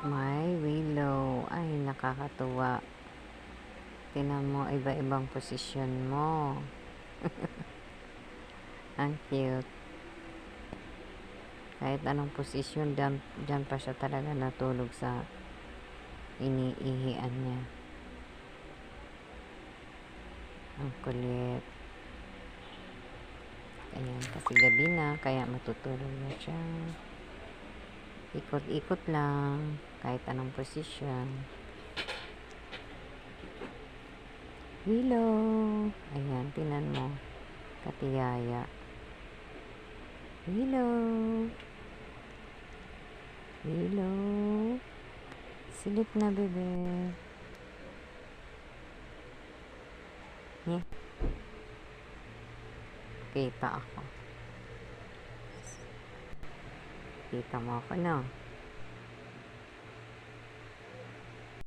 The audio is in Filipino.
May willow. Ay, nakakatuwa. Tingnan mo, iba-ibang posisyon mo. Ang cute. Kahit anong posisyon, dyan pa siya talaga natulog sa iniihian niya. Ang kulit. Ayan, kasi gabi na, kaya matutulog na siya. Ikot-ikot lang, kahit anong posisyon. Willow. Ayan, tingnan mo. Katiyaya. Willow. Willow. Silip na, bebe. Yeah. Kita ako. Kita mo ako, no?